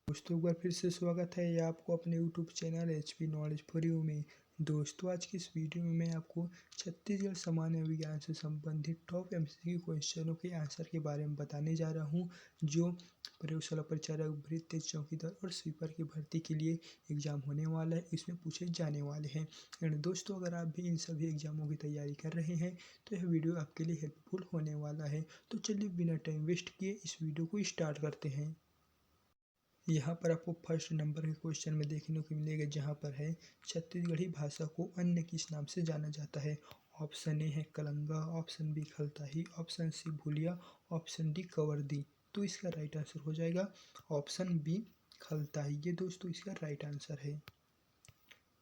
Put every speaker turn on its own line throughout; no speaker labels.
दोस्तों एक बार फिर से स्वागत है ये आपको अपने YouTube channel HP knowledge for you में। दोस्तों आज की इस वीडियो में मैं आपको छत्तीसगढ़ सामान्य विज्ञान से संबंधित टॉप MCQ क्वेश्चनों के आंसर के बारे में बताने जा रहा हूं, जो प्रयोगशाला परिचारक, वृत्ति चौकीदार और स्वीपर की भर्ती के लिए एग्जाम होने वाला है, इसमें पूछे जाने वाले हैं। एंड दोस्तों अगर आप भी इन सभी एग्जामों की तैयारी कर रहे हैं तो यह वीडियो आपके लिए हेल्पफुल होने वाला है। तो चलिए बिना टाइम वेस्ट किए इस वीडियो को स्टार्ट करते हैं। यहाँ पर आपको फर्स्ट नंबर के क्वेश्चन में देखने को मिलेगा, जहाँ पर है छत्तीसगढ़ी भाषा को अन्य किस नाम से जाना जाता है। ऑप्शन ए है Kalanga, option B Khaltahi, option C Bhulia, option D कवर्दी। तो इसका राइट आंसर हो जाएगा ऑप्शन बी खलताही। ये दोस्तों इसका राइट आंसर है।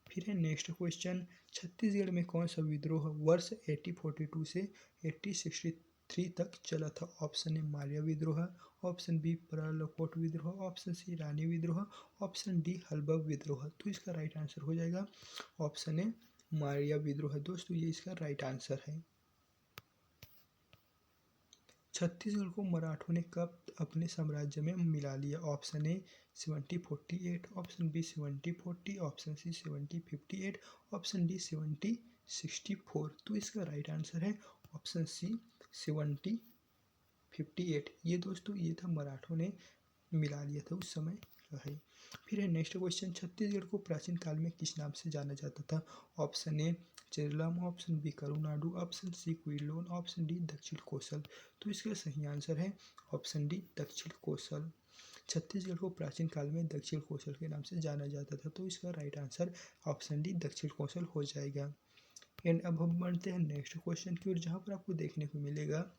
फिर है नेक्स्ट क्वेश्चन, छत्तीसगढ़ में कौन सा विद्रोह वर्ष 1842 से 1863 तक चला था। ऑप्शन ए मारिया विद्रोह, ऑप्शन बी परालकोट विद्रोह, ऑप्शन सी रानी विद्रोह, ऑप्शन डी हल्बा विद्रोह। तो इसका राइट आंसर हो जाएगा ऑप्शन ए मारिया विद्रोह। दोस्तों ये इसका राइट आंसर है। छत्तीसगढ़ को मराठों ने कब अपने साम्राज्य में मिला लिया। Option A 1748, option B 1740, option C 1758, option D 1764। तो इसका राइट आंसर है ऑप्शन सी 1758। ये दोस्तों ये था मराठों ने मिला लिया था उस समय है। फिर है नेक्स्ट क्वेश्चन, छत्तीसगढ़ को प्राचीन काल में किस नाम से जाना जाता था। Option A Cheralam, option B Karunadu, option C Quilon, option D Dakshin Kosal. तो इसका सही आंसर है ऑप्शन डी दक्षिण कोसल। छत्तीसगढ़ को प्राचीन काल में दक्षिण कोसल के नाम से जाना जाता था। तो इसका right answer option D Dakshin Kosal हो जाएगा। एंड अब हम बढ़ते हैं नेक्स्ट क्वेश्चन की ओर, जहाँ पर आपको देखने को मिलेगा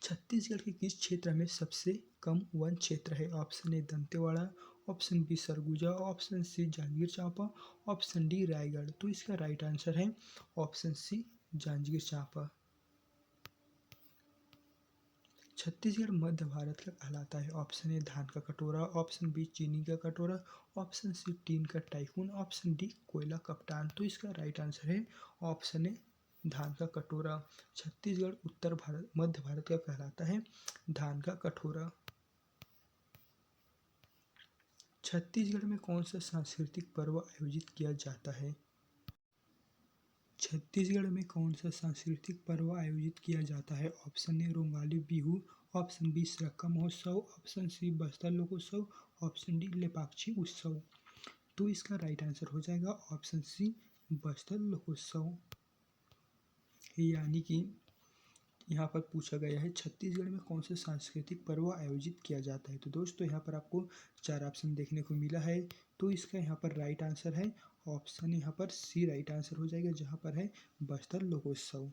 छत्तीसगढ़ के किस क्षेत्र में सबसे कम वन क्षेत्र है। Option A Dantewada, option B Surguja, option C Janjgir Champa, option D Raigarh. तो इसका राइट आंसर है ऑप्शन सी जांजगीर चांपा। छत्तीसगढ़ मध्य भारत का कहलाता है। ऑप्शन ए धान का कटोरा, ऑप्शन बी चीनी का कटोरा, ऑप्शन सी टीन का टाइफून, ऑप्शन डी कोयला कप्तान। तो इसका राइट आंसर है ऑप्शन ए धान का कटोरा। छत्तीसगढ़ उत्तर भारत मध्य भारत का कहलाता है धान का कटोरा। छत्तीसगढ़ में कौन सा सांस्कृतिक पर्व आयोजित किया जाता है। छत्तीसगढ़ में कौन सा सांस्कृतिक पर्व आयोजित किया जाता है। Option A Rongali Bihu, option B Sarakka महोत्सव, ऑप्शन सी बस्तर लोकोत्सव, ऑप्शन डी लेपाक्षी उत्सव। तो इसका राइट आंसर हो जाएगा ऑप्शन सी बस्तर लोकोत्सव। यानी कि यहाँ पर पूछा गया है छत्तीसगढ़ में कौन सा सांस्कृतिक पर्व आयोजित किया जाता है। तो दोस्तों यहाँ पर आपको 4 ऑप्शन देखने को मिला है। तो इसका यहाँ पर राइट आंसर है ऑप्शन यहाँ पर सी राइट आंसर हो जाएगा, जहाँ पर है बस्तर लोकोत्सव।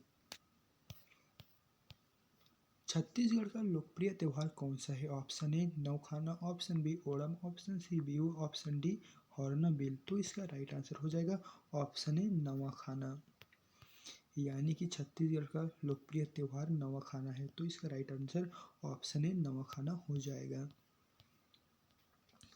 छत्तीसगढ़ का लोकप्रिय त्यौहार कौन सा है। Option A Naukhana, option B Onam, option C Bihu, option D Hornbill. तो इसका राइट आंसर हो जाएगा ऑप्शन ए नवाखाना। यानी कि छत्तीसगढ़ का लोकप्रिय त्यौहार नवाखाना है। तो इसका राइट आंसर ऑप्शन ए नवाखाना हो जाएगा।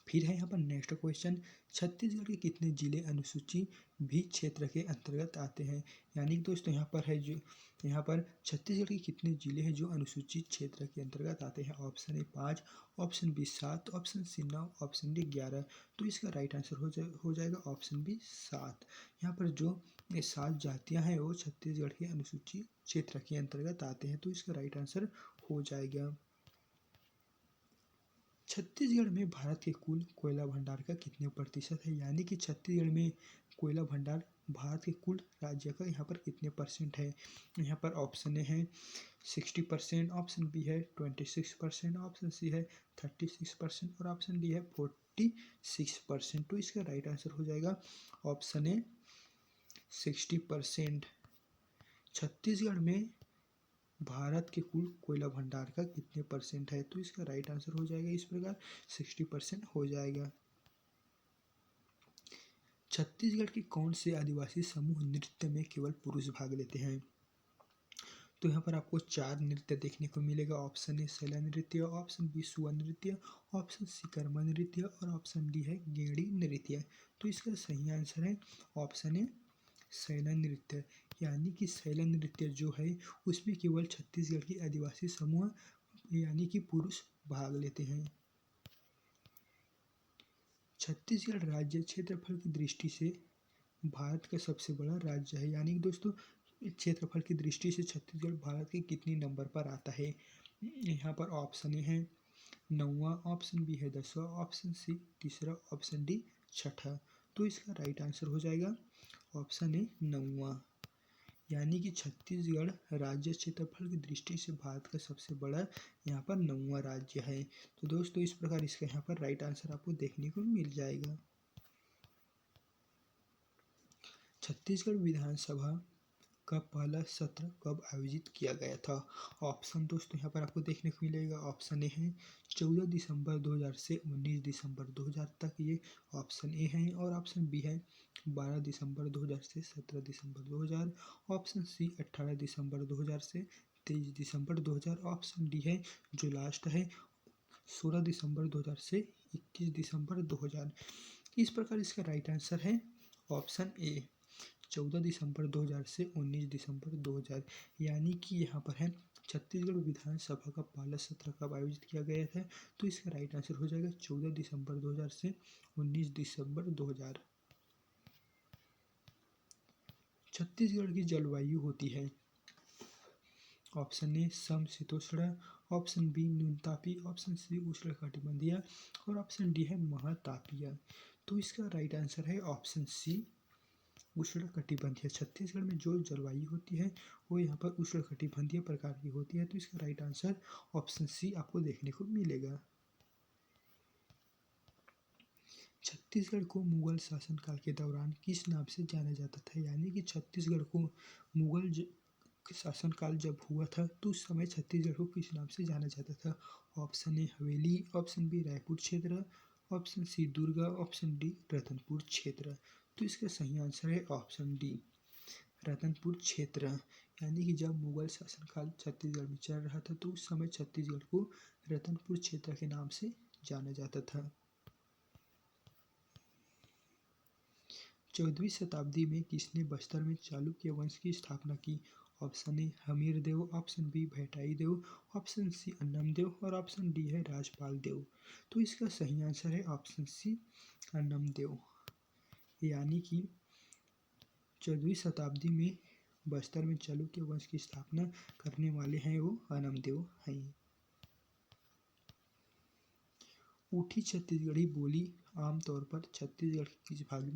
फिर है यहाँ पर नेक्स्ट क्वेश्चन, छत्तीसगढ़ के कितने जिले अनुसूची भी क्षेत्र के अंतर्गत आते हैं। यानी कि दोस्तों यहाँ पर है जो यहाँ पर छत्तीसगढ़ के कितने जिले हैं जो अनुसूचित क्षेत्र के अंतर्गत आते हैं। Option A 5, option B 7, option C 9, option D 11। तो इसका राइट आंसर हो जाएगा ऑप्शन बी 7। यहाँ पर जो ये 7 जातियाँ हैं वो छत्तीसगढ़ के अनुसूचित क्षेत्र के अंतर्गत आते हैं। तो इसका राइट आंसर हो जाएगा। छत्तीसगढ़ में भारत के कुल कोयला भंडार का कितने प्रतिशत है। यानी कि छत्तीसगढ़ में कोयला भंडार भारत के कुल राज्य का यहाँ पर कितने परसेंट है। यहाँ पर ऑप्शन ए है 60%, ऑप्शन बी है 26%, ऑप्शन सी है 36% और ऑप्शन डी है 46%। तो इसका राइट आंसर हो जाएगा ऑप्शन ए 60%। छत्तीसगढ़ में भारत के कुल कोयला भंडार का कितने परसेंट है। तो इसका राइट आंसर हो जाएगा इस प्रकार 60% हो जाएगा। छत्तीसगढ़ के कौन से आदिवासी समूह नृत्य में केवल पुरुष भाग लेते हैं। तो यहाँ पर आपको 4 नृत्य देखने को मिलेगा। ऑप्शन ए सैला नृत्य, ऑप्शन बी सुआ नृत्य, ऑप्शन सी कर्मा नृत्य और ऑप्शन डी है गेड़ी नृत्य। तो इसका सही आंसर है ऑप्शन ए सैला नृत्य। यानी कि सैला नृत्य जो है उसमें केवल छत्तीसगढ़ के आदिवासी समूह यानी कि पुरुष भाग लेते हैं। छत्तीसगढ़ राज्य क्षेत्रफल की दृष्टि से भारत का सबसे बड़ा राज्य है। यानी कि दोस्तों क्षेत्रफल की दृष्टि से छत्तीसगढ़ भारत के कितनी नंबर पर आता है। यहाँ पर ऑप्शन ए है 9वां, ऑप्शन बी है 10वां, ऑप्शन सी तीसरा, ऑप्शन डी छठा। तो इसका राइट आंसर हो जाएगा ऑप्शन ए 9वां। यानी कि छत्तीसगढ़ राज्य क्षेत्रफल की दृष्टि से भारत का सबसे बड़ा यहाँ पर 9वां राज्य है। तो दोस्तों इस प्रकार इसका यहाँ पर राइट आंसर आपको देखने को मिल जाएगा। छत्तीसगढ़ विधानसभा का पहला सत्र कब आयोजित किया गया था। ऑप्शन दोस्तों यहाँ पर आपको देखने को मिलेगा। ऑप्शन ए है 14 दिसंबर 2000 से 19 दिसंबर 2000 तक, ये ऑप्शन ए है। और ऑप्शन बी है 12 दिसंबर 2000 से 17 दिसंबर 2000, ऑप्शन सी 18 दिसंबर 2000 से 23 दिसंबर 2000, ऑप्शन डी है जो लास्ट है 16 दिसंबर 2000 से 21 दिसंबर 2000। इस प्रकार इसका राइट आंसर है ऑप्शन ए 14 दिसंबर 2000 से 19 दिसंबर 2000। यानी कि यहाँ पर है छत्तीसगढ़ विधानसभा का पहला सत्र कब आयोजित किया गया था। तो इसका राइट आंसर हो जाएगा 14 दिसंबर 2000 से 19 दिसंबर 2000। छत्तीसगढ़ की जलवायु होती है। ऑप्शन ए समशीतोष्ण, ऑप्शन बी न्यूनतापीय, ऑप्शन सी उष्णकटिबंधीय और ऑप्शन डी है महातापीय। तो इसका राइट आंसर है ऑप्शन सी उष्णकटिबंधीय। छत्तीसगढ़ में जो जलवायु होती है वो यहाँ पर उष्णकटिबंधीय प्रकार की होती है। तो इसका राइट आंसर ऑप्शन सी आपको देखने को मिलेगा। छत्तीसगढ़ को मुगल शासनकाल के दौरान किस नाम से जाना जाता था। यानी कि छत्तीसगढ़ को मुगल शासनकाल जब हुआ था तो उस समय छत्तीसगढ़ को किस नाम से जाना जाता था। ऑप्शन ए हवेली, ऑप्शन बी रायपुर क्षेत्र, ऑप्शन सी दुर्ग, ऑप्शन डी रतनपुर क्षेत्र। तो इसका सही आंसर है ऑप्शन डी रतनपुर क्षेत्र। यानी कि जब मुगल शासनकाल छत्तीसगढ़ में चल रहा था तो उस समय छत्तीसगढ़ को रतनपुर क्षेत्र के नाम से जाना जाता था। 14वीं शताब्दी में किसने बस्तर में चालुक्य वंश की स्थापना की। Option A Hamir Dev, option B Bhaitai Dev, option C Annam Dev और ऑप्शन डी है राजपाल देव। तो इसका सही आंसर है ऑप्शन सी अन्नम देव। यानी कि 14वीं शताब्दी में बस्तर में चालुक्य वंश की स्थापना करने वाले हैं वो अन्नम देव हैं। ऊटी छत्तीसगढ़ी बोली आमतौर पर छत्तीसगढ़ के किस भाग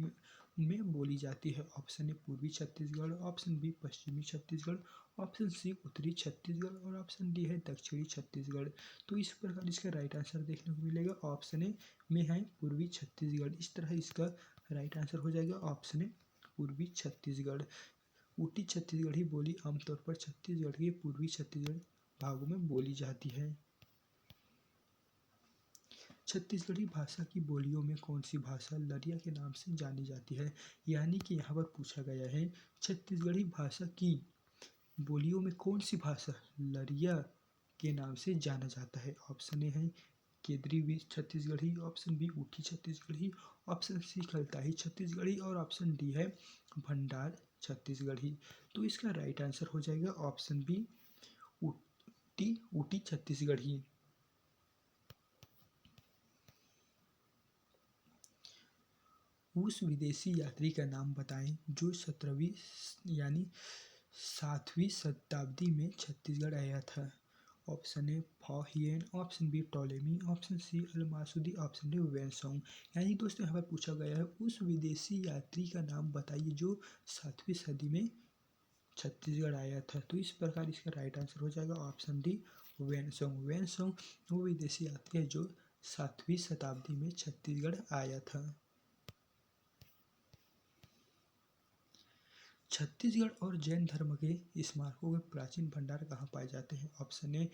में बोली जाती है। ऑप्शन ए पूर्वी छत्तीसगढ़, ऑप्शन बी पश्चिमी छत्तीसगढ़, ऑप्शन सी उत्तरी छत्तीसगढ़ और ऑप्शन डी है दक्षिणी छत्तीसगढ़। तो इस प्रकार इसका राइट आंसर देखने को मिलेगा ऑप्शन ए में है पूर्वी छत्तीसगढ़। इस तरह इसका राइट आंसर हो जाएगा ऑप्शन ए पूर्वी छत्तीसगढ़। ऊटी छत्तीसगढ़ी बोली आमतौर पर छत्तीसगढ़ के पूर्वी छत्तीसगढ़ भागों में बोली जाती है। छत्तीसगढ़ी भाषा की बोलियों में कौन सी भाषा लरिया के नाम से जानी जाती है। यानी कि यहाँ पर पूछा गया है छत्तीसगढ़ी भाषा की बोलियों में कौन सी भाषा लरिया के नाम से जाना जाता है। ऑप्शन ए है केंद्रीय Chhattisgarhi, option B Utti Chhattisgarhi, option C Khaltahi Chhattisgarhi और ऑप्शन डी है भंडार छत्तीसगढ़ी। तो इसका राइट आंसर हो जाएगा ऑप्शन बी ऊटी छत्तीसगढ़ी। उस विदेशी यात्री का नाम बताएं जो 17वीं यानी 7वीं शताब्दी में छत्तीसगढ़ आया था। Option A Fa Hien, option B Ptolemy, option C Al Masudi, option D Xuanzang. यानी दोस्तों यहाँ पर पूछा गया है उस विदेशी यात्री का नाम बताइए जो 7वीं सदी में छत्तीसगढ़ आया था। तो इस प्रकार इसका राइट आंसर हो जाएगा ऑप्शन डी वेनसोंग। वेनसोंग वो विदेशी यात्री है जो 7वीं शताब्दी में छत्तीसगढ़ आया था। छत्तीसगढ़ और जैन धर्म के स्मारकों के प्राचीन भंडार कहाँ पाए जाते हैं। ऑप्शन ए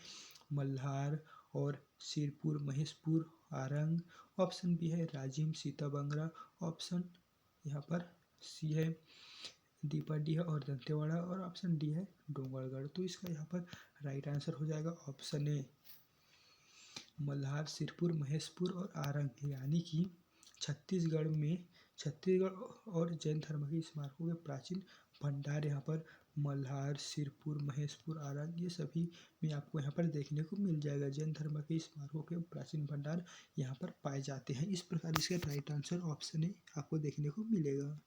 मल्हार और सिरपुर महेशपुर आरंग, ऑप्शन बी है राजिम सीताबंगरा, ऑप्शन यहाँ पर सी है दीपाडीह और दंतेवाड़ा और ऑप्शन डी है डोंगरगढ़। तो इसका यहाँ पर राइट आंसर हो जाएगा ऑप्शन ए मल्हार सिरपुर महेशपुर और आरंग। यानी कि छत्तीसगढ़ और जैन धर्म के स्मारकों के प्राचीन भंडार यहाँ पर मल्हार, सिरपुर, महेशपुर, आरंग, ये सभी में आपको यहाँ पर देखने को मिल जाएगा। जैन धर्म के स्मारकों के प्राचीन भंडार यहाँ पर पाए जाते हैं। इस प्रकार इसका राइट आंसर ऑप्शन ए आपको देखने को मिलेगा।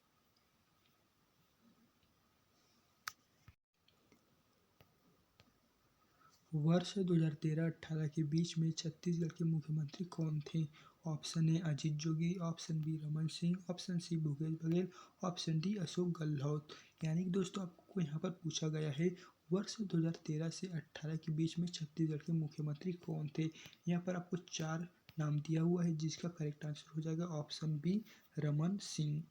वर्ष 2013-18 के बीच में छत्तीसगढ़ के मुख्यमंत्री कौन थे? Option A Ajit Jogi, option B Raman Singh, option C Bhupesh Baghel, option D Ashok Gehlot. यानी कि दोस्तों आपको यहाँ पर पूछा गया है वर्ष 2013 से 18 के बीच में छत्तीसगढ़ के मुख्यमंत्री कौन थे। यहाँ पर आपको 4 नाम दिया हुआ है जिसका करेक्ट आंसर हो जाएगा ऑप्शन बी रमन सिंह।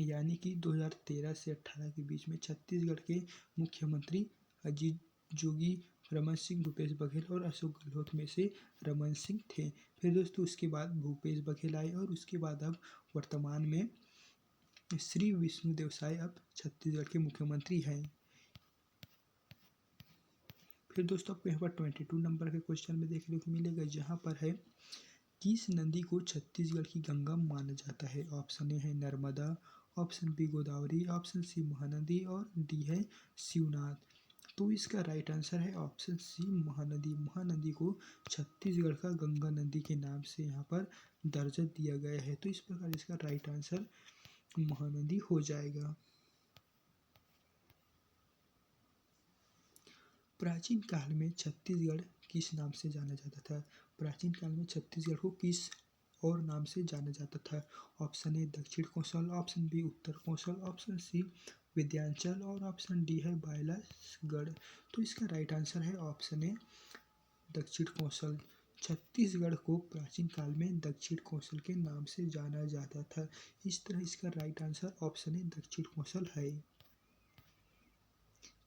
यानी कि 2013 से 18 के बीच में छत्तीसगढ़ के मुख्यमंत्री अजीत जोगी, रमन सिंह, भूपेश बघेल और अशोक गहलोत में से रमन सिंह थे। फिर दोस्तों उसके बाद भूपेश बघेल आए और उसके बाद अब वर्तमान में श्री विष्णुदेव साय अब छत्तीसगढ़ के मुख्यमंत्री हैं। फिर दोस्तों आपको यहाँ पर 22 नंबर के क्वेश्चन में देखने को मिलेगा, जहाँ पर है किस नदी को छत्तीसगढ़ की गंगा माना जाता है। ऑप्शन ए है Narmada, option B Godavari, option C Mahanadi और डी है शिवनाथ। तो इसका राइट आंसर है ऑप्शन सी महानदी। महानदी को छत्तीसगढ़ का गंगा नदी के नाम से यहाँ पर दर्जा दिया गया है। तो इस प्रकार इसका राइट आंसर महानदी हो जाएगा। प्राचीन काल में छत्तीसगढ़ किस नाम से जाना जाता था? प्राचीन काल में छत्तीसगढ़ को किस और नाम से जाना जाता था? ऑप्शन ए दक्षिण कौशल, ऑप्शन बी उत्तर कौशल, ऑप्शन सी विंध्याचल और ऑप्शन डी है बालासगढ़। तो इसका राइट आंसर है ऑप्शन ए दक्षिण कौशल। छत्तीसगढ़ को प्राचीन काल में दक्षिण कौशल के नाम से जाना जाता था। इस तरह इसका राइट आंसर ऑप्शन ए दक्षिण कौशल है।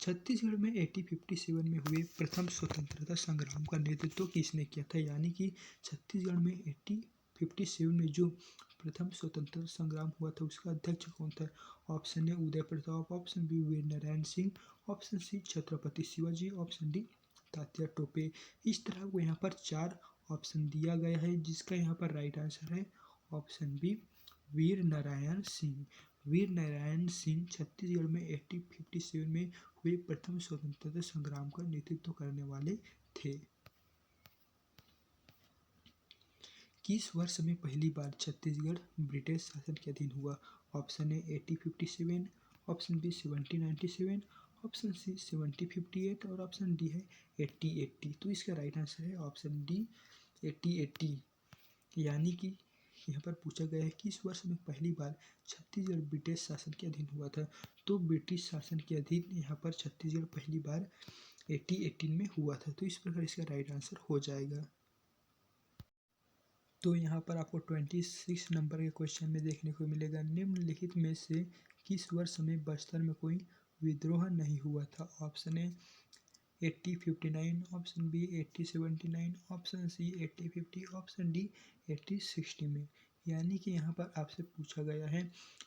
छत्तीसगढ़ में 1857 में हुए प्रथम स्वतंत्रता संग्राम का नेतृत्व किसने किया था? यानी कि छत्तीसगढ़ में 1857 में जो प्रथम स्वतंत्रता संग्राम हुआ था उसका अध्यक्ष कौन था? Option A Uday Pratap, option B Veer Narayan Singh, option C Chhatrapati Shivaji, option D Tatya Tope. इस तरह को यहाँ पर 4 ऑप्शन दिया गया है जिसका यहाँ पर राइट आंसर है ऑप्शन बी वीर नारायण सिंह। वीर नारायण सिंह छत्तीसगढ़ में 1857 में हुए प्रथम स्वतंत्रता संग्राम का नेतृत्व करने वाले थे। किस वर्ष में पहली बार छत्तीसगढ़ ब्रिटिश शासन के अधीन हुआ? Option A 1857, option B 1797, option C 1758 और ऑप्शन डी है 1880। तो इसका राइट आंसर है ऑप्शन डी 1880। यानी कि यहाँ पर पूछा गया है कि इस वर्ष में पहली बार छत्तीसगढ़ ब्रिटिश शासन के अधीन हुआ था। तो ब्रिटिश शासन के अधीन यहाँ पर छत्तीसगढ़ पहली बार 1818 में हुआ था। तो इस प्रकार इसका राइट आंसर हो जाएगा। तो यहाँ पर आपको 26 नंबर के क्वेश्चन में देखने को मिलेगा, निम्नलिखित में से किस वर्ष में बस्तर में कोई विद्रोह नहीं हुआ था? Option A 1859, option B 1879, option C 1850, option D 1860 में। यानी कि यहाँ पर आपसे पूछा गया है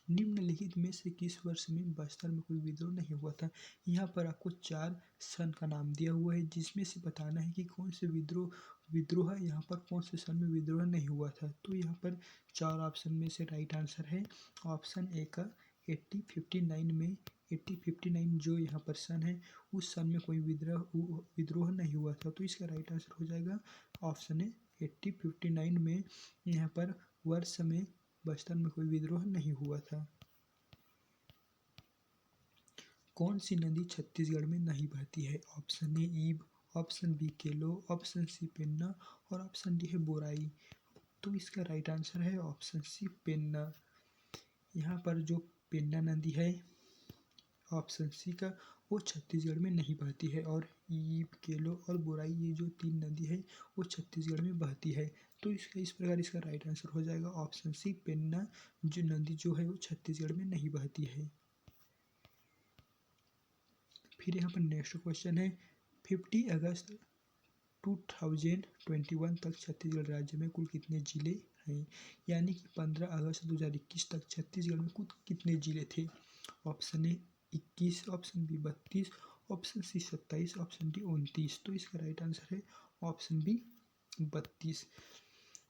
निम्नलिखित में से किस वर्ष में बस्तर में कोई विद्रोह नहीं हुआ था। यहाँ पर आपको 4 सन का नाम दिया हुआ है जिसमें से बताना है कि कौन से विद्रोह यहाँ पर कौन से सन में विद्रोह नहीं हुआ था। तो यहाँ पर 4 ऑप्शन में से राइट आंसर है ऑप्शन ए का 1859 में। 1859 जो यहाँ पर सन है उस सन में कोई विद्रोह नहीं हुआ था। तो इसका राइट आंसर हो जाएगा ऑप्शन ए 1859 में यहाँ पर वर्ष में बस्तर में कोई विद्रोह नहीं हुआ था। कौन सी नदी छत्तीसगढ़ में नहीं बहती है? Option A Ib, option B Kelo, option C Penna और ऑप्शन डी है बोराई। तो इसका राइट आंसर है ऑप्शन सी पेन्ना। यहाँ पर जो पेन्ना नदी है ऑप्शन सी का वो छत्तीसगढ़ में नहीं बहती है और ईब, केलो और बोराई ये जो 3 नदी है वो छत्तीसगढ़ में बहती है। तो इस प्रकार इसका राइट आंसर हो जाएगा ऑप्शन सी पेन्ना जो नदी जो है वो छत्तीसगढ़ में नहीं बहती है। फिर यहाँ पर नेक्स्ट क्वेश्चन है 50 अगस्त 2021 तक छत्तीसगढ़ राज्य में कुल कितने जिले हैं? यानी कि 15 अगस्त 2021 तक छत्तीसगढ़ में कुल कितने जिले थे? Option A 21, option B 32, option C 27, option D 29। तो इसका राइट आंसर है ऑप्शन बी 32।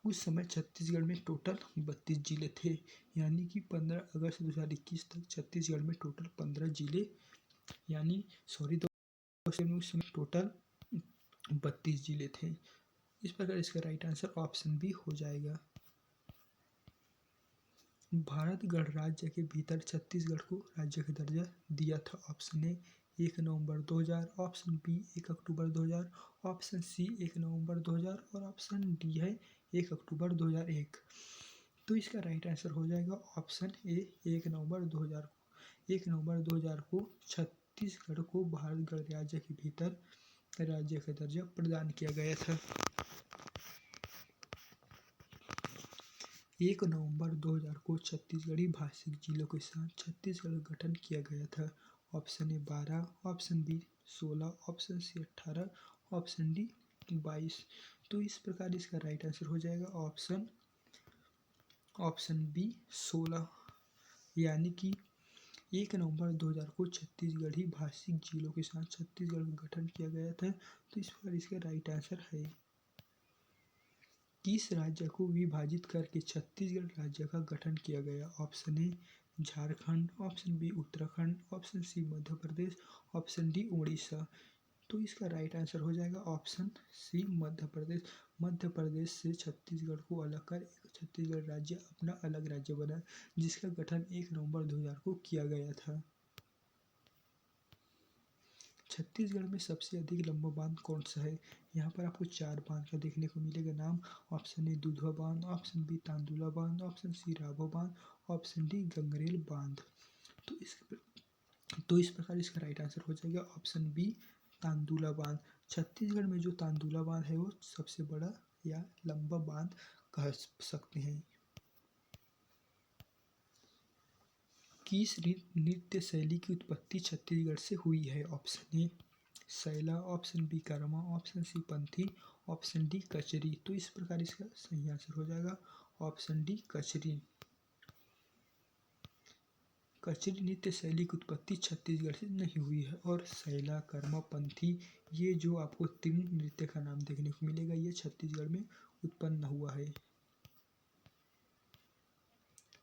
उस समय छत्तीसगढ़ में टोटल 32 जिले थे। यानी कि 15 अगस्त 2021 तक छत्तीसगढ़ में टोटल 15 जिले यानी सॉरी दोस्तों, उसमें टोटल 32 जिले थे। इस प्रकार इसका राइट आंसर ऑप्शन बी हो जाएगा। भारत गणराज्य के भीतर छत्तीसगढ़ को राज्य का दर्जा दिया था। ऑप्शन ए 1 नवंबर 2000, ऑप्शन बी 1 अक्टूबर 2000, ऑप्शन सी 1 नवंबर 2000 और ऑप्शन डी है 1 अक्टूबर 2001। तो इसका राइट आंसर हो जाएगा ऑप्शन ए 1 नवंबर 2000 को। 1 नवंबर 2000 को छत्तीसगढ़ को भारत गणराज्य के भीतर राज्य का दर्जा प्रदान किया गया था। 1 नवंबर 2000 को छत्तीसगढ़ी भाषिक जिलों के साथ छत्तीसगढ़ का गठन किया गया था। Option A 12, option B 16, option C 18, option D 22। तो इस प्रकार इसका राइट आंसर हो जाएगा ऑप्शन बी 16, यानी कि 1 नवंबर 2000 को छत्तीसगढ़ी भाषिक जिलों के साथ छत्तीसगढ़ का गठन किया गया था। तो इस प्रकार इसका राइट आंसर है। किस राज्य को विभाजित करके छत्तीसगढ़ राज्य का गठन किया गया? Option A Jharkhand, option B Uttarakhand, option C Madhya Pradesh, option D Orissa. तो इसका राइट आंसर हो जाएगा ऑप्शन सी मध्य प्रदेश। मध्य प्रदेश से छत्तीसगढ़ को अलग कर छत्तीसगढ़ राज्य अपना अलग राज्य बना, जिसका गठन 1 नवंबर 2000 को किया गया था। छत्तीसगढ़ में सबसे अधिक लंबा बांध कौन सा है? यहाँ पर आपको 4 बांध का देखने को मिलेगा नाम। ऑप्शन ए दुधवा बांध, ऑप्शन बी तांदुला बांध, ऑप्शन सी राबो बांध, ऑप्शन डी गंगरेल बांध। तो इस प्रकार इसका राइट आंसर हो जाएगा ऑप्शन बी तांदुला बांध। छत्तीसगढ़ में जो तांदुला बांध है वो सबसे बड़ा या लंबा बांध कह सकते हैं। किस नृत्य शैली की उत्पत्ति छत्तीसगढ़ से हुई है? Option A Saila, option B Karma, option C Panthi, option D Kachari. तो इस प्रकार इसका सही आंसर हो जाएगा ऑप्शन डी कचरी। कचरी नृत्य शैली की उत्पत्ति छत्तीसगढ़ से नहीं हुई है और सैला, कर्मा, पंथी ये जो आपको 3 नृत्य का नाम देखने को मिलेगा ये छत्तीसगढ़ में उत्पन्न हुआ है।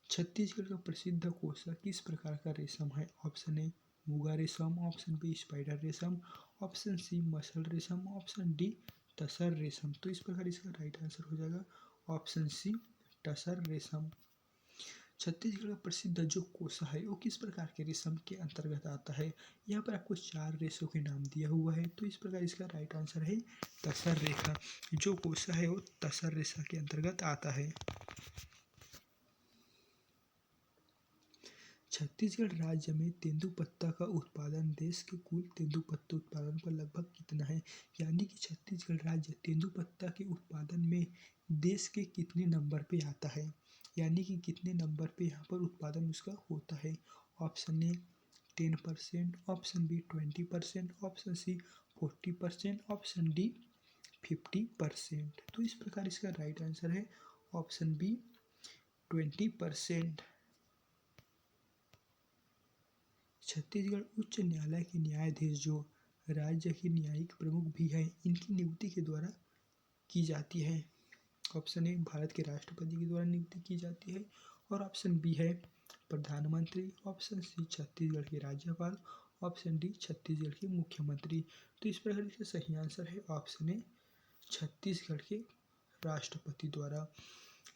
छत्तीसगढ़ का प्रसिद्ध कोसा किस प्रकार का रेशम है? ऑप्शन ए मुगा रेशम, ऑप्शन बी स्पाइडर रेशम, ऑप्शन सी मसल रेशम, ऑप्शन डी टसर रेशम। तो इस प्रकार इसका राइट आंसर हो जाएगा ऑप्शन सी टसर रेशम। छत्तीसगढ़ का प्रसिद्ध जो कोसा है वो किस प्रकार के रेशम के अंतर्गत आता है? यहाँ पर आपको 4 रेशों के नाम दिया हुआ है। तो इस प्रकार इसका राइट आंसर है तसर रेखा। जो कोसा है वो तसर रेशा के अंतर्गत आता है। छत्तीसगढ़ राज्य में तेंदुपत्ता का उत्पादन देश के कुल तेंदुपत्ता उत्पादन पर लगभग कितना है? यानी कि छत्तीसगढ़ राज्य तेंदुपत्ता के उत्पादन में देश के कितने नंबर पे आता है, यानी कि कितने नंबर पे यहाँ पर उत्पादन उसका होता है? Option A 10%, option B 20%, option C 40%, option D 50%। तो इस प्रकार इसका राइट आंसर है ऑप्शन बी 20%। छत्तीसगढ़ उच्च न्यायालय के न्यायाधीश जो राज्य के न्यायिक प्रमुख भी हैं, इनकी नियुक्ति के द्वारा की जाती है। ऑप्शन ए भारत के राष्ट्रपति के द्वारा नियुक्ति की जाती है और ऑप्शन बी है प्रधानमंत्री, ऑप्शन सी छत्तीसगढ़ के राज्यपाल, ऑप्शन डी छत्तीसगढ़ के मुख्यमंत्री। तो इस प्रकार इसका सही आंसर है ऑप्शन ए छत्तीसगढ़ के राष्ट्रपति द्वारा।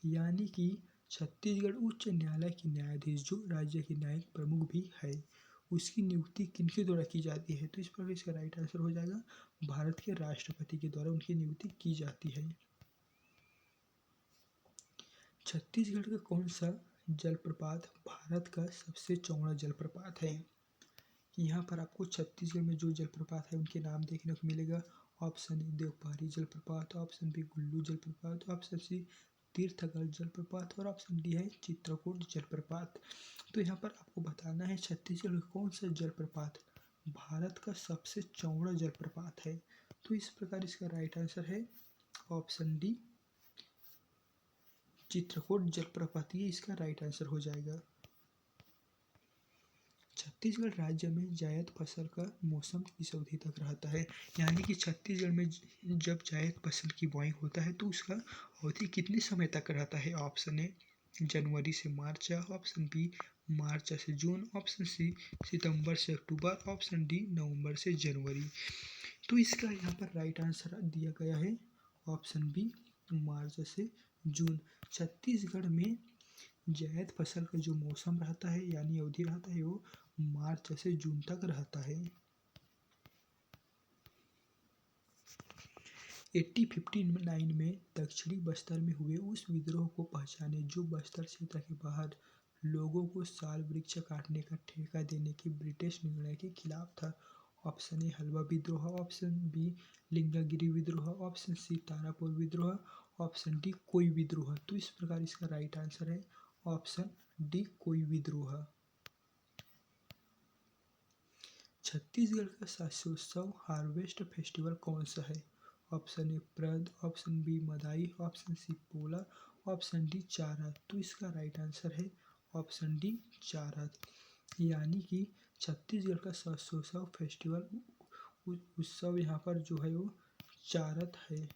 यानी कि छत्तीसगढ़ उच्च न्यायालय के न्यायाधीश जो राज्य के न्यायिक प्रमुख भी है उसकी नियुक्ति किनके द्वारा की जाती है? तो इस प्रकार इसका राइट आंसर हो जाएगा भारत के राष्ट्रपति के द्वारा उनकी नियुक्ति की जाती है। छत्तीसगढ़ का कौन सा जलप्रपात भारत का सबसे चौड़ा जलप्रपात है? यहाँ पर आपको छत्तीसगढ़ में जो जलप्रपात है उनके नाम देखने को मिलेगा। ऑप्शन ए देवपारी जलप्रपात, ऑप्शन बी गुल्लू जलप्रपात, ऑप्शन सी तीर्थगढ़ जलप्रपात और ऑप्शन डी है चित्रकूट जलप्रपात। तो यहाँ पर आपको बताना है छत्तीसगढ़ का कौन सा जलप्रपात भारत का सबसे चौड़ा जलप्रपात है। तो इस प्रकार इसका राइट आंसर है ऑप्शन डी चित्रकूट जलप्रपात। ये इसका राइट आंसर हो जाएगा। छत्तीसगढ़ राज्य में जायद फसल का मौसम किस अवधि तक रहता है? यानी कि छत्तीसगढ़ में जब जायद फसल की बुआई होता है तो उसका अवधि कितने समय तक रहता है? ऑप्शन ए जनवरी से मार्च, ऑप्शन बी मार्च से जून, ऑप्शन सी सितंबर से अक्टूबर, ऑप्शन डी नवंबर से जनवरी। तो इसका यहाँ पर राइट आंसर दिया गया है ऑप्शन बी मार्च से जून। छत्तीसगढ़ में जायद फसल का जो मौसम रहता है यानी अवधि रहता है वो मार्च से जून तक रहता है। 1859 में दक्षिणी बस्तर में हुए उस विद्रोह को पहचाने जो बस्तर क्षेत्र के बाहर लोगों को साल वृक्ष काटने का ठेका देने के ब्रिटिश निर्णय के खिलाफ था। ऑप्शन ए हलवा विद्रोह, ऑप्शन बी लिंगागिरी विद्रोह, ऑप्शन सी तारापुर विद्रोह, ऑप्शन डी कोई विद्रोह। तो इस प्रकार इसका राइट आंसर है ऑप्शन डी कोई विद्रोह। छत्तीसगढ़ का शास्त्रोत्सव हार्वेस्ट फेस्टिवल कौन सा है? Option A Prad, option B Madai, option C Pola, option D Charat. तो इसका राइट आंसर है ऑप्शन डी चारत। यानी कि छत्तीसगढ़ का शास्त्रोत्सव फेस्टिवल उत्सव यहाँ पर जो है वो चारत है।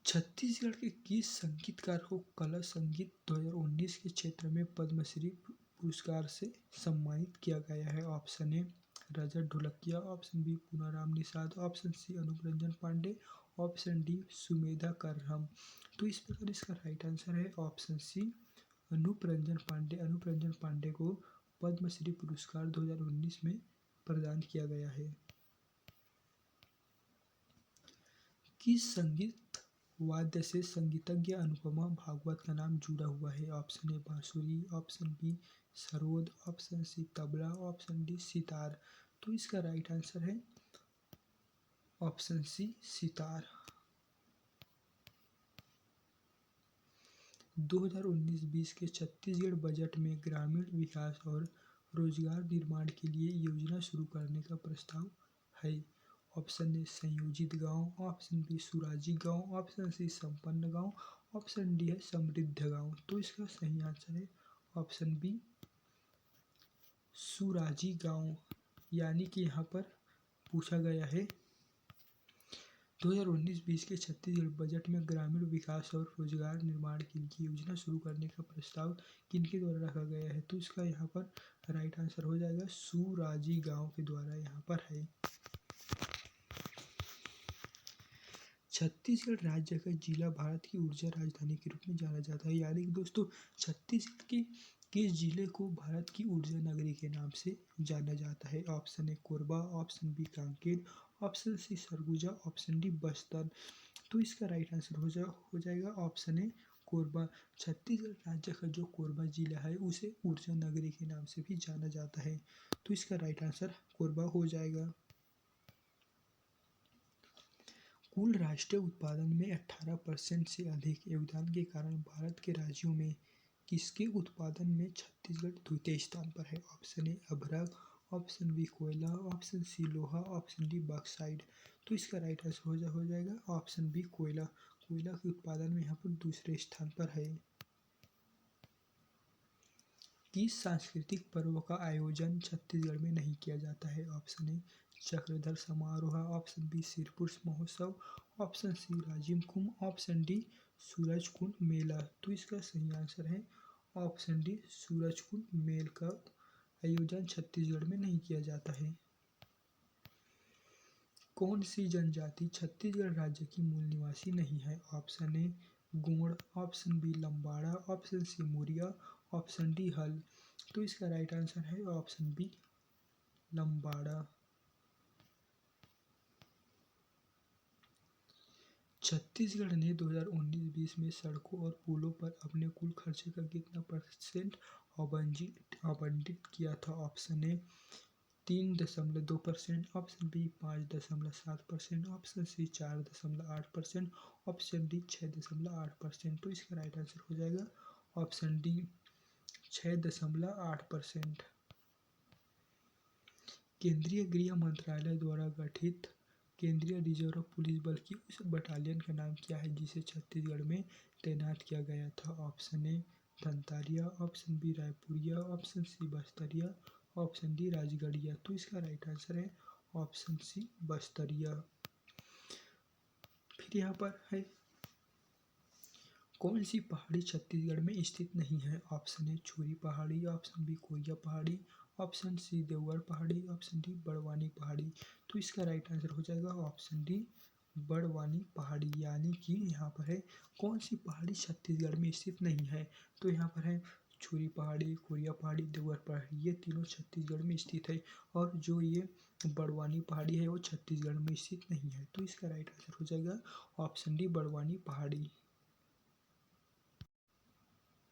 छत्तीसगढ़ के किस संगीतकार को कला संगीत 2019 के क्षेत्र में पद्मश्री पुरस्कार से सम्मानित किया गया है? Option A Rajat Dholakia, option B Punaram Nishad, option C Anup Ranjan Pandey, option D Sumedha Karham. तो इस प्रकार इसका राइट आंसर है ऑप्शन सी अनूप रंजन पांडे। अनूप रंजन पांडे को पद्मश्री पुरस्कार 2019 में प्रदान किया गया है। किस संगीत वाद्य से संगीतज्ञ अनुपमा भागवत का नाम जुड़ा हुआ है? Option A bansuri, option B sarod, option C tabla, option D sitar. तो इसका राइट आंसर है ऑप्शन सी सितार। 2019-20 के छत्तीसगढ़ बजट में ग्रामीण विकास और रोजगार निर्माण के लिए योजना शुरू करने का प्रस्ताव है। ऑप्शन ए संयोजित गांव, ऑप्शन बी सुराजी गांव, ऑप्शन सी संपन्न गांव, ऑप्शन डी है समृद्ध गांव। तो इसका सही आंसर है ऑप्शन बी सुराजी गांव। यानी कि यहाँ पर पूछा गया है 2019-20 के छत्तीसगढ़ बजट में ग्रामीण विकास और रोजगार निर्माण के लिए योजना शुरू करने का प्रस्ताव किनके द्वारा रखा गया है? तो इसका यहाँ पर राइट आंसर हो जाएगा सुराजी गांव के द्वारा यहाँ पर है। छत्तीसगढ़ राज्य का जिला भारत की ऊर्जा राजधानी के रूप में जाना जाता है। यानी कि दोस्तों छत्तीसगढ़ के किस जिले को भारत की ऊर्जा नगरी के नाम से जाना जाता है? Option A Korba, option B Kanker, option C Surguja, option D Bastar. तो इसका राइट आंसर हो जाएगा ऑप्शन ए कोरबा। छत्तीसगढ़ राज्य का जो कोरबा जिला है उसे ऊर्जा नगरी के नाम से भी जाना जाता है। तो इसका राइट आंसर कोरबा हो जाएगा। कुल राष्ट्रीय उत्पादन में 18% से अधिक योगदान के कारण भारत के राज्यों में किसके उत्पादन में छत्तीसगढ़ द्वितीय स्थान पर है? ऑप्शन ए अभ्रक, ऑप्शन बी कोयला, ऑप्शन सी लोहा, ऑप्शन डी बॉक्साइट। तो इसका राइट आंसर हो जाएगा ऑप्शन बी कोयला। कोयला के उत्पादन में यहाँ पर दूसरे स्थान पर है। किस सांस्कृतिक पर्व का आयोजन छत्तीसगढ़ में नहीं किया जाता है? ऑप्शन ए चक्रधर समारोह, ऑप्शन बी सिरपुर महोत्सव, ऑप्शन सी राजिम कुंभ, ऑप्शन डी सूरजकुंड मेला। तो इसका सही आंसर है ऑप्शन डी सूरजकुंड मेल का आयोजन छत्तीसगढ़ में नहीं किया जाता है। कौन सी जनजाति छत्तीसगढ़ राज्य की मूल निवासी नहीं है? Option A Gond, option B Lambada, option C Muria, option D Hal. तो इसका राइट आंसर है ऑप्शन बी लंबाड़ा। छत्तीसगढ़ ने 2019-20 में सड़कों और पुलों पर अपने कुल खर्चे का कितना परसेंट आवंटित किया था? Option A 3.2%, option B 5.7%, option C 4.8%, option D 6.8%। तो इसका राइट आंसर हो जाएगा ऑप्शन डी 6.8%। केंद्रीय गृह मंत्रालय द्वारा गठित केंद्रीय रिजर्व पुलिस बल की उस बटालियन का नाम क्या है जिसे छत्तीसगढ़ में तैनात किया गया था? Option A Dhantaria, option B Raipuria, option C Bastaria, option D Rajgarhia. तो इसका राइट आंसर है ऑप्शन सी बस्तरिया। फिर यहाँ पर है कौन सी पहाड़ी छत्तीसगढ़ में स्थित नहीं है? ऑप्शन ए छुरी पहाड़ी, ऑप्शन बी कोरिया पहाड़ी, ऑप्शन सी देवगढ़ पहाड़ी, ऑप्शन डी बड़वानी पहाड़ी। तो इसका राइट आंसर हो जाएगा ऑप्शन डी बड़वानी पहाड़ी। यानी कि यहाँ पर है कौन सी पहाड़ी छत्तीसगढ़ में स्थित नहीं है? तो यहाँ पर है छुरी पहाड़ी, कोरिया पहाड़ी, देवगढ़ पहाड़ी, ये तीनों छत्तीसगढ़ में स्थित है। और जो ये बड़वानी पहाड़ी है वो छत्तीसगढ़ में स्थित नहीं है। तो इसका राइट आंसर हो जाएगा ऑप्शन डी बड़वानी पहाड़ी।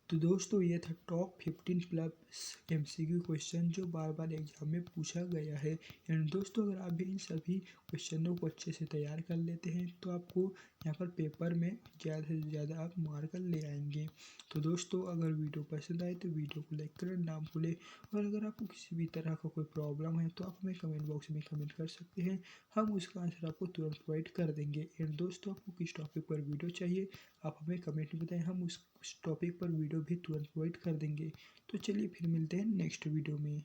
तो दोस्तों ये था टॉप 15 प्लस MCQ क्वेश्चन जो बार बार एग्जाम में पूछा गया है। एंड दोस्तों अगर आप भी इन सभी क्वेश्चनों को अच्छे से तैयार कर लेते हैं तो आपको यहाँ पर पेपर में ज़्यादा से ज़्यादा आप मार्कर ले आएंगे। तो दोस्तों अगर वीडियो पसंद आए तो वीडियो को लाइक करना ना भूलें। और अगर आपको किसी भी तरह का कोई प्रॉब्लम है तो आप हमें कमेंट बॉक्स में कमेंट कर सकते हैं, हम उसका आंसर आपको तुरंत प्रोवाइड कर देंगे। एंड दोस्तों आपको किस टॉपिक पर वीडियो चाहिए आप हमें कमेंट में बताएं, हम उस टॉपिक पर वीडियो भी तुरंत प्रोवाइड कर देंगे। तो चलिए फिर मिलते हैं नेक्स्ट वीडियो में।